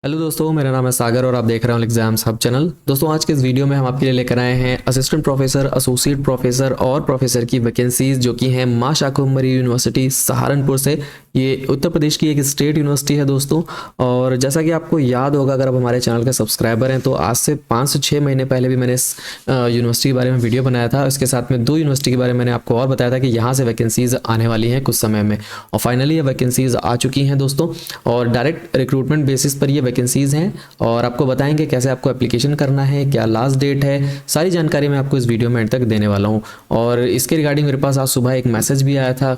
Hello दोस्तों, मेरा नाम है सागर और आप देख रहे हो एग्जाम्स हब चैनल। दोस्तों आज के इस वीडियो में हम आपके लिए लेकर आए हैं असिस्टेंट प्रोफेसर, एसोसिएट प्रोफेसर और प्रोफेसर की वैकेंसीज जो कि हैं मां शाकंभरी यूनिवर्सिटी सहारनपुर से। ये उत्तर प्रदेश की एक स्टेट यूनिवर्सिटी है दोस्तों। और जैसा कि आपको याद होगा, अगर आप हमारे चैनल के सब्सक्राइबर हैं, तो आज से 5 से 6 महीने पहले भी मैंने इस यूनिवर्सिटी के बारे में वीडियो बनाया था। इसके साथ में 2 यूनिवर्सिटी के बारे में मैंने आपको और बताया था कि यहाँ से वैकेंसीज आने वाली हैं कुछ समय में, और फाइनली ये वैकेंसीज आ चुकी हैं दोस्तों। और डायरेक्ट रिक्रूटमेंट बेसिस पर ये वैकेंसीज हैं और आपको बताएंगे कैसे आपको एप्लीकेशन करना है, क्या लास्ट डेट है, सारी जानकारी मैं आपको इस वीडियो में एंड तक देने वाला हूँ। और इसके रिगार्डिंग मेरे पास आज सुबह एक मैसेज भी आया था,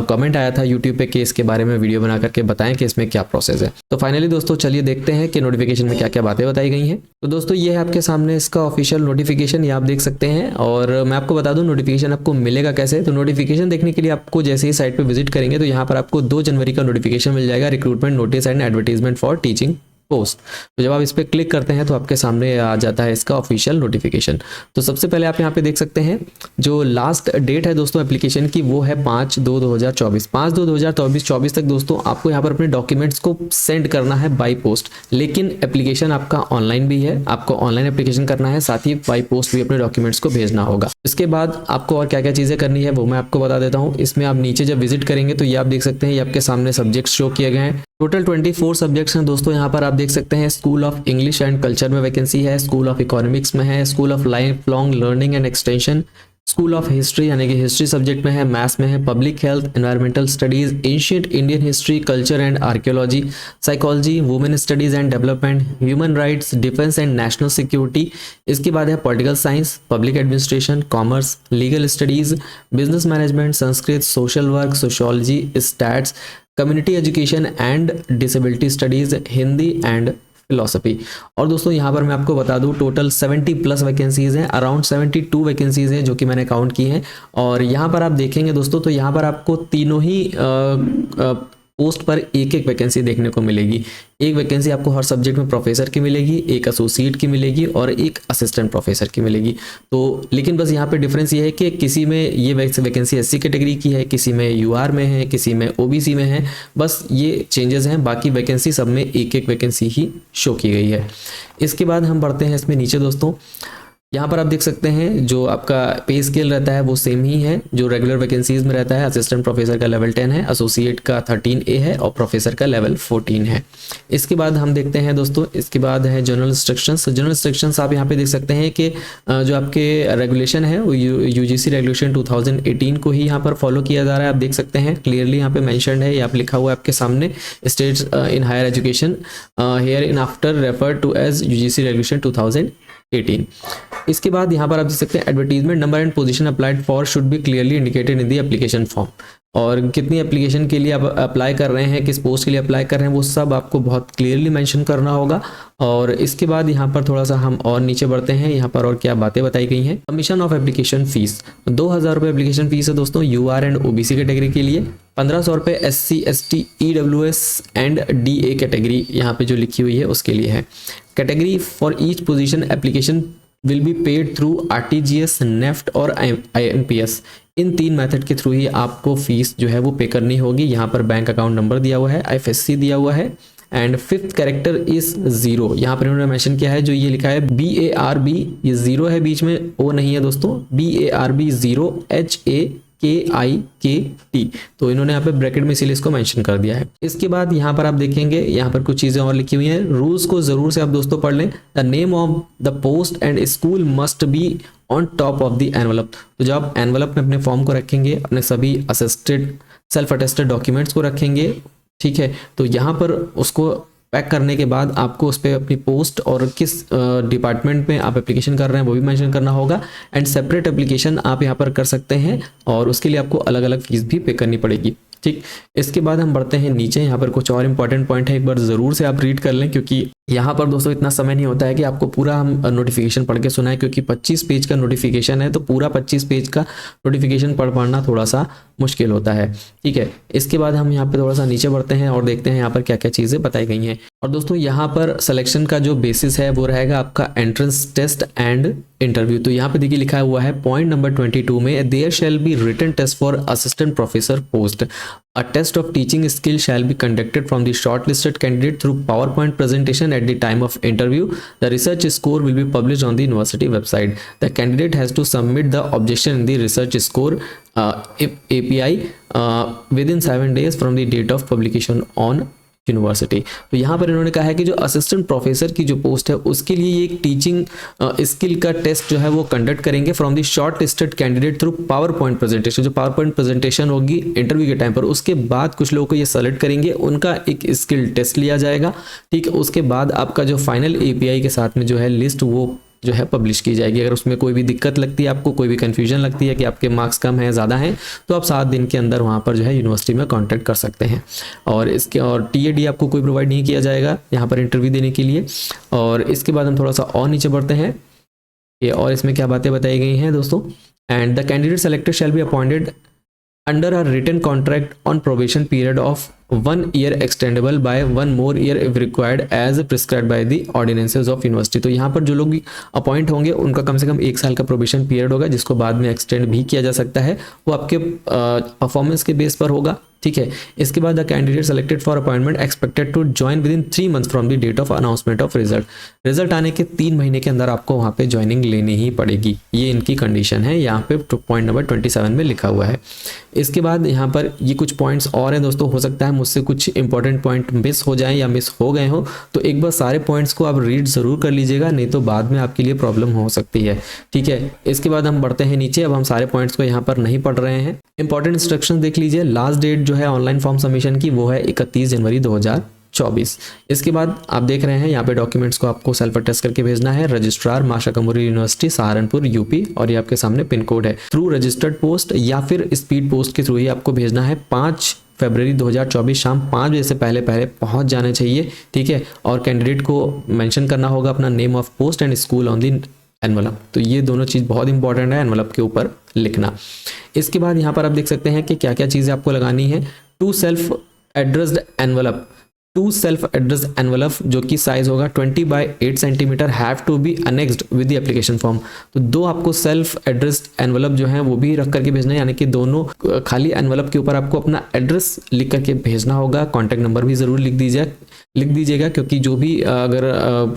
कमेंट आया था यूट्यूब पे कि इसके बारे में वीडियो बना करके बताएं कि इसमें क्या प्रोसेस है। तो फाइनली दोस्तों चलिए देखते हैं कि नोटिफिकेशन में क्या क्या बातें बताई गई हैं। तो दोस्तों ये है आपके सामने इसका ऑफिशियल नोटिफिकेशन, ये आप देख सकते हैं। और मैं आपको बता दूं नोटिफिकेशन आपको मिलेगा कैसे। तो नोटिफिकेशन देखने के लिए आपको जैसे ही साइट पे विजिट करेंगे तो यहाँ पर आपको 2 जनवरी का नोटिफिकेशन मिल जाएगा, recruitment notice and advertisement for teaching post. तो जब आप इस पर क्लिक करते हैं तो आपके सामने आ जाता है इसका ऑफिशियल नोटिफिकेशन। तो सबसे पहले आप यहाँ पे देख सकते हैं जो लास्ट डेट है दोस्तों एप्लीकेशन की, वो है 5/2/2024। 5/2/2024 तक दोस्तों आपको यहाँ पर अपने डॉक्यूमेंट्स को सेंड करना है बाई पोस्ट। लेकिन एप्लीकेशन आपका ऑनलाइन भी है, आपको ऑनलाइन एप्लीकेशन करना है, साथ ही बाई पोस्ट भी अपने डॉक्यूमेंट्स को भेजना होगा। इसके बाद आपको और क्या क्या चीज़ें करनी है वो मैं आपको बता देता हूँ। इसमें आप नीचे जब विजिट करेंगे तो ये आप देख सकते हैं, ये आपके सामने सब्जेक्ट्स शो किए गए हैं। टोटल 24 सब्जेक्ट्स हैं दोस्तों। यहाँ पर आप देख सकते हैं school of English and culture में वैकेंसी है, स्कूल ऑफ इकोनॉमिक्स में है, school of life long learning and extension, school of history यानी कि हिस्ट्री सब्जेक्ट में है, मैथ्स में है, public health, environmental studies, ancient Indian history, culture and archaeology, psychology, women studies and development, human rights, defence and national security. इसके बाद है political science, public administration, commerce, legal studies, business management, Sanskrit, social work, sociology, stats, community education and disability studies, Hindi and philosophy. और दोस्तों यहाँ पर मैं आपको बता दूं टोटल 70+ वैकेंसीज हैं, अराउंड 72 वैकेंसीज हैं जो कि मैंने काउंट की हैं। और यहाँ पर आप देखेंगे दोस्तों तो यहाँ पर आपको तीनों ही पोस्ट पर एक एक वैकेंसी देखने को मिलेगी। एक वैकेंसी आपको हर सब्जेक्ट में प्रोफेसर की मिलेगी, एक एसोसिएट की मिलेगी और एक असिस्टेंट प्रोफेसर की मिलेगी। तो लेकिन बस यहाँ पे डिफरेंस ये है कि किसी में ये वैकेंसी एससी कैटेगरी की है, किसी में यूआर में है, किसी में ओबीसी में है, बस ये चेंजेस हैं। बाकी वैकेंसी सब में एक एक वैकेंसी ही शो की गई है। इसके बाद हम बढ़ते हैं इसमें नीचे दोस्तों। यहाँ पर आप देख सकते हैं जो आपका पे स्केल रहता है वो सेम ही है जो रेगुलर वैकेंसीज में रहता है। असिस्टेंट प्रोफेसर का लेवल 10 है, एसोसिएट का 13A है और प्रोफेसर का लेवल 14 है। इसके बाद हम देखते हैं दोस्तों, इसके बाद है जनरल इंस्ट्रक्शंस। जनरल इंस्ट्रक्शंस आप यहाँ पे देख सकते हैं कि जो आपके रेगुलेशन है वो यूजीसी रेगुलेशन 2018 को ही यहाँ पर फॉलो किया जा रहा है। आप देख सकते हैं क्लियरली यहाँ पे मैंशनड है, या आप लिखा हुआ है आपके सामने, states in higher education hereinafter refer to as UGC regulation 2018। इसके बाद यहाँ पर आप देख सकते हैं advertisement number and position applied for should be clearly indicated in the application form. और कितनी एप्लीकेशन के लिए आप अप्लाई कर रहे हैं, किस पोस्ट के लिए अप्लाई कर रहे हैं, वो सब आपको बहुत क्लियरली मेंशन करना होगा। और इसके बाद यहाँ पर थोड़ा सा हम और नीचे बढ़ते हैं, यहाँ पर और क्या बातें बताई गई हैं। सबमिशन ऑफ एप्लीकेशन फीस 2000 रुपये एप्लीकेशन फीस है दोस्तों यूआर एंड ओबीसी कैटेगरी के लिए, 1500 रुपये SC ST EWS and DA category यहाँ पे जो लिखी हुई है उसके लिए है। Category for each position application will be paid through RTGS, NEFT और IMPS। इन 3 मेथड के थ्रू ही आपको फीस जो है वो पे करनी होगी। यहाँ पर बैंक अकाउंट नंबर दिया हुआ है, IFSC दिया हुआ है एंड 5th कैरेक्टर इज 0। यहाँ पर इन्होंने मेंशन किया है जो ये लिखा है BARB, ये 0 है बीच में, ओ नहीं है दोस्तों, BARB 0 HAKIKT। तो इन्होंने यहाँ पे ब्रैकेट में इसीलिए इसको मेंशन कर दिया है। इसके बाद यहाँ पर आप देखेंगे यहाँ पर कुछ चीजें और लिखी हुई हैं। रूल्स को जरूर से आप दोस्तों पढ़ लें। The name of the post and school must be on top of the envelope. तो जब आप एनवलप में अपने फॉर्म को रखेंगे, अपने सभी असिस्टेड सेल्फ अटेस्टेड डॉक्यूमेंट्स को रखेंगे, ठीक है, तो यहाँ पर उसको पैक करने के बाद आपको उस पर अपनी पोस्ट और किस डिपार्टमेंट में आप एप्लीकेशन कर रहे हैं वो भी मेंशन करना होगा। एंड सेपरेट एप्लीकेशन आप यहाँ पर कर सकते हैं और उसके लिए आपको अलग अलग फीस भी पे करनी पड़ेगी, ठीक। इसके बाद हम बढ़ते हैं नीचे। यहाँ पर कुछ और इंपॉर्टेंट पॉइंट है, एक बार जरूर से आप रीड कर लें, क्योंकि यहाँ पर दोस्तों इतना समय नहीं होता है कि आपको पूरा हम नोटिफिकेशन पढ़ के सुनाएं, क्योंकि 25 पेज का नोटिफिकेशन है, तो पूरा 25 पेज का नोटिफिकेशन पढ़ पाना थोड़ा सा मुश्किल होता है, ठीक है। इसके बाद हम यहाँ पे थोड़ा सा नीचे बढ़ते हैं और देखते हैं यहाँ पर क्या क्या चीज़ें बताई गई हैं। और दोस्तों यहाँ पर सिलेक्शन का जो बेसिस है वो रहेगा आपका एंट्रेंस टेस्ट एंड इंटरव्यू। तो यहाँ पे देखिए लिखा हुआ है पॉइंट नंबर 22 में, there shall be written test for assistant professor post. A test of teaching skill shall be conducted from the shortlisted candidate through PowerPoint presentation at the time of interview. The research score will be published on the university website. The candidate has to submit the objection in the research score API within 7 days from the date of publication on university. तो यहाँ पर इन्होंने कहा है कि जो assistant professor की जो पोस्ट है उसके लिए ये एक टीचिंग स्किल का टेस्ट जो है वो कंडक्ट करेंगे from the short listed candidate through power point presentation. जो पावर पॉइंट प्रेजेंटेशन होगी इंटरव्यू के टाइम पर, उसके बाद कुछ लोगों को ये सेलेक्ट करेंगे, उनका एक स्किल टेस्ट लिया जाएगा, ठीक है। उसके बाद आपका जो फाइनल एपीआई के साथ में जो है लिस्ट वो जो है पब्लिश की जाएगी। अगर उसमें कोई भी दिक्कत लगती है, आपको कोई भी कन्फ्यूजन लगती है कि आपके मार्क्स कम हैं ज़्यादा हैं, तो आप 7 दिन के अंदर वहाँ पर जो है यूनिवर्सिटी में कांटेक्ट कर सकते हैं। और टीएडी आपको कोई प्रोवाइड नहीं किया जाएगा यहाँ पर इंटरव्यू देने के लिए। और इसके बाद हम थोड़ा सा और नीचे बढ़ते हैं ये, और इसमें क्या बातें बताई गई हैं दोस्तों। And the candidate selected shall be appointed under a written contract on probation period of 1 year extendable by 1 more year if required as prescribed by the ordinances of university। तो यहाँ पर जो लोग अपॉइंट होंगे उनका कम से कम 1 साल का प्रोबेशन पीरियड होगा, जिसको बाद में एक्सटेंड भी किया जा सकता है, वो आपके परफॉर्मेंस के बेस पर होगा, ठीक है। इसके बाद the candidate selected for appointment expected to join within 3 months from the date of announcement of result. Result आने के 3 महीने के अंदर आपको वहाँ पे ज्वाइनिंग लेनी ही पड़ेगी, ये इनकी कंडीशन है, यहाँ पे पॉइंट नंबर 27 में लिखा हुआ है। इसके बाद यहाँ पर ये कुछ पॉइंट्स और हैं दोस्तों, हो सकता है मुझसे कुछ इंपॉर्टेंट पॉइंट मिस हो जाएं या मिस हो गए हो, तो एक बार सारे पॉइंट्स को आप रीड ज़रूर कर लीजिएगा, नहीं तो बाद में आपके लिए प्रॉब्लम हो सकती है, ठीक है। इसके बाद हम बढ़ते हैं नीचे। अब हम सारे पॉइंट्स को यहाँ पर नहीं पढ़ रहे हैं। इंपॉर्टेंट इंस्ट्रक्शन देख लीजिए। लास्ट डेट जो है ऑनलाइन फॉर्म सबमिशन की वो है 31 जनवरी 2024। इसके बाद आप देख रहे हैं यहाँ पे डॉक्यूमेंट्स को आपको सेल्फ अटेस्ट करके भेजना है। रजिस्ट्रार माशा कमरी यूनिवर्सिटी सहारनपुर यूपी, और ये आपके सामने पिन कोड है। थ्रू रजिस्टर्ड पोस्ट या फिर स्पीड पोस्ट के थ्रू ही आपको भेजना है। 5 फरवरी 2024 शाम 5 बजे से पहले पहुंच जाने चाहिए, ठीक है। और कैंडिडेट को मेंशन करना होगा अपना name of post and school on the envelope. तो ये दोनों चीज़ बहुत इंपॉर्टेंट है एनवलप के ऊपर लिखना। इसके बाद यहाँ पर आप देख सकते हैं कि क्या क्या चीज़ें आपको लगानी है। 2 self addressed envelope, 2 self address envelope जो कि साइज होगा 20 by 8 centimetre have to be annexed with the application form. तो 2 आपको सेल्फ एड्रेस्ड एनवलप जो है वो भी रख करके भेजना है, यानी कि दोनों खाली एनवलप के ऊपर आपको अपना एड्रेस लिख करके भेजना होगा। कॉन्टैक्ट नंबर भी ज़रूर लिख दीजिएगा, क्योंकि जो भी अगर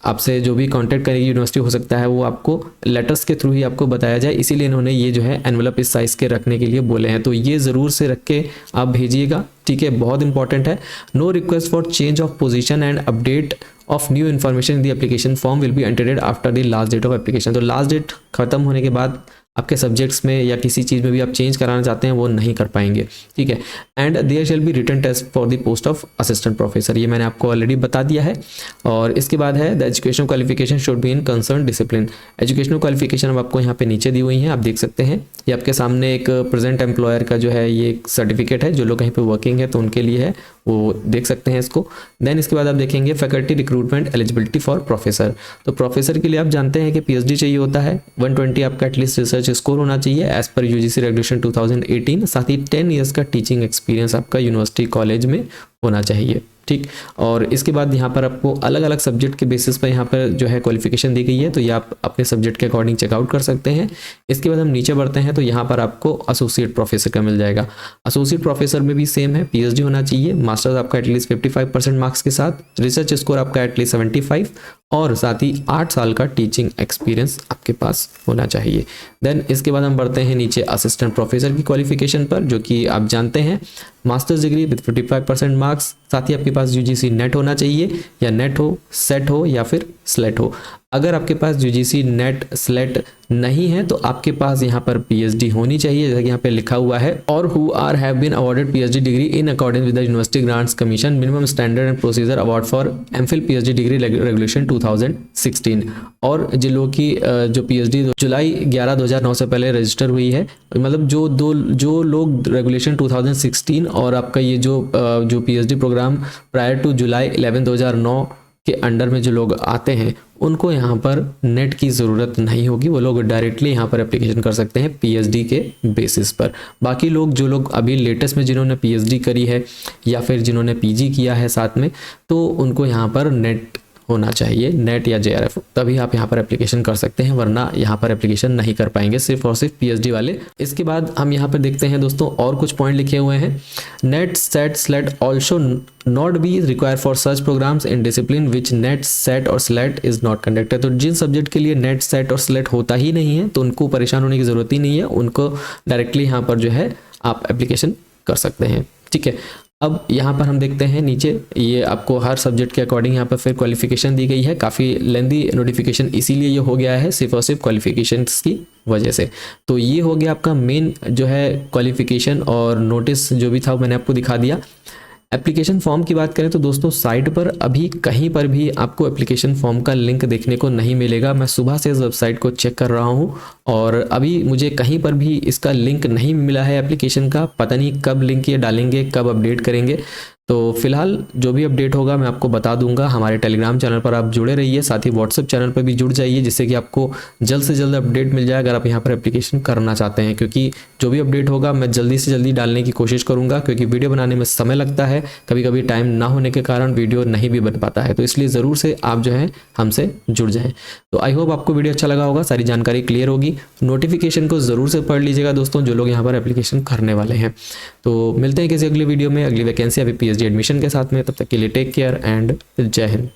आपसे जो भी कांटेक्ट करेगी यूनिवर्सिटी, हो सकता है वो आपको लेटर्स के थ्रू ही आपको बताया जाए, इसीलिए इन्होंने ये जो है एनवलप इस साइज़ के रखने के लिए बोले हैं। तो ये ज़रूर से रख के आप भेजिएगा, ठीक है, बहुत इंपॉर्टेंट है। No request for change of position and update of new information in the application form will be entered after the last date of application. तो लास्ट डेट खत्म होने के बाद आपके सब्जेक्ट्स में या किसी चीज़ में भी आप चेंज कराना चाहते हैं वो नहीं कर पाएंगे, ठीक है। And there shall be written test for the post of assistant professor, ये मैंने आपको ऑलरेडी बता दिया है। और इसके बाद है the educational qualification should be in concern discipline. Educational qualification अब आपको यहाँ पे नीचे दी हुई हैं, आप देख सकते हैं। ये आपके सामने एक प्रेजेंट एम्प्लॉयर का जो है ये एक सर्टिफिकेट है, जो लोग कहीं पे वर्किंग है तो उनके लिए है, वो देख सकते हैं इसको। देन इसके बाद आप देखेंगे faculty recruitment eligibility for professor. तो प्रोफेसर के लिए आप जानते हैं कि पीएचडी चाहिए होता है, 120 आपका एटलीस्ट रिसर्च स्कोर होना चाहिए एज पर यूजीसी रेगुलेशन 2018, साथ ही 10 ईयर्स का टीचिंग एक्सपीरियंस आपका यूनिवर्सिटी कॉलेज में होना चाहिए, ठीक। और इसके बाद यहाँ पर आपको अलग अलग सब्जेक्ट के बेसिस पर यहाँ पर जो है क्वालिफिकेशन दी गई है, तो ये आप अपने सब्जेक्ट के अकॉर्डिंग चेकआउट कर सकते हैं। इसके बाद हम नीचे बढ़ते हैं तो यहाँ पर आपको एसोसिएट प्रोफेसर का मिल जाएगा। एसोसिएट प्रोफेसर में भी सेम है, पीएचडी होना चाहिए, मास्टर्स आपका एटलीस्ट 55% मार्क्स के साथ, रिसर्च स्कोर आपका एटलीस्ट 75 और साथ ही 8 साल का टीचिंग एक्सपीरियंस आपके पास होना चाहिए। देन इसके बाद हम बढ़ते हैं नीचे असिस्टेंट प्रोफेसर की क्वालिफिकेशन पर, जो कि आप जानते हैं मास्टर्स डिग्री विद 55% मार्क्स, साथ ही आपके पास यूजीसी नेट होना चाहिए, या नेट हो, सेट हो या फिर स्लेट हो। अगर आपके पास यूजीसी नेट स्लेट नहीं है तो आपके पास यहाँ पर पीएचडी होनी चाहिए, जैसा कि यहाँ पे लिखा हुआ है, और who are have been awarded PhD degree in accordance with the university grants commission minimum standard and procedure award for MPhil PhD degree regulation 2016। और जिन लोगों की जो पीएचडी जुलाई 11 2009 से पहले रजिस्टर हुई है, मतलब जो लोग रेगुलेशन 2016 और आपका ये जो पीएचडी प्रोग्राम प्रायर टू जुलाई 11 2009 के अंडर में जो लोग आते हैं उनको यहाँ पर नेट की ज़रूरत नहीं होगी, वो लोग डायरेक्टली यहाँ पर एप्लीकेशन कर सकते हैं पीएचडी के बेसिस पर। बाकी लोग जो लोग अभी लेटेस्ट में जिन्होंने पीएचडी करी है या फिर जिन्होंने पीजी किया है साथ में, तो उनको यहाँ पर नेट होना चाहिए नेट या JRF, तभी आप यहाँ पर एप्लीकेशन कर सकते हैं, वरना यहाँ पर एप्लीकेशन नहीं कर पाएंगे सिर्फ और सिर्फ PhD वाले। इसके बाद हम यहाँ पर देखते हैं दोस्तों और कुछ पॉइंट लिखे हुए हैं। NET SET SLET also not be require for such programmes in discipline which NET SET और स्लेट इज नॉट कंडक्टेड। तो जिन सब्जेक्ट के लिए नेट सेट और स्लेट होता ही नहीं है तो उनको परेशान होने की ज़रूरत ही नहीं है, उनको डायरेक्टली यहाँ पर जो है आप एप्लीकेशन कर सकते हैं। ठीक है, अब यहाँ पर हम देखते हैं नीचे, ये आपको हर सब्जेक्ट के अकॉर्डिंग यहाँ पर फिर क्वालिफिकेशन दी गई है। काफ़ी लेंदी नोटिफिकेशन इसीलिए ये हो गया है, सिर्फ और सिर्फ क्वालिफिकेशंस की वजह से। तो ये हो गया आपका मेन जो है क्वालिफिकेशन, और नोटिस जो भी था वो मैंने आपको दिखा दिया। एप्लीकेशन फॉर्म की बात करें तो दोस्तों साइट पर अभी कहीं पर भी आपको एप्लीकेशन फॉर्म का लिंक देखने को नहीं मिलेगा। मैं सुबह से इस वेबसाइट को चेक कर रहा हूं और अभी मुझे कहीं पर भी इसका लिंक नहीं मिला है एप्लीकेशन का। पता नहीं कब लिंक ये डालेंगे, कब अपडेट करेंगे। तो फिलहाल जो भी अपडेट होगा मैं आपको बता दूंगा। हमारे टेलीग्राम चैनल पर आप जुड़े रहिए, साथ ही व्हाट्सएप चैनल पर भी जुड़ जाइए, जिससे कि आपको जल्द से जल्द अपडेट मिल जाए अगर आप यहाँ पर एप्लीकेशन करना चाहते हैं। क्योंकि जो भी अपडेट होगा मैं जल्दी से जल्दी डालने की कोशिश करूँगा, क्योंकि वीडियो बनाने में समय लगता है, कभी कभी टाइम ना होने के कारण वीडियो नहीं भी बन पाता है। तो इसलिए ज़रूर से आप जो है हमसे जुड़ जाएँ। तो आई होप आपको वीडियो अच्छा लगा होगा, सारी जानकारी क्लियर होगी। नोटिफिकेशन को ज़रूर से पढ़ लीजिएगा दोस्तों, जो लोग यहाँ पर एप्लीकेशन करने वाले हैं। तो मिलते हैं किसी अगली वीडियो में, अगली वैकेंसी अभी PhD एडमिशन के साथ में। तब तक के लिए टेक केयर एंड जय हिंद।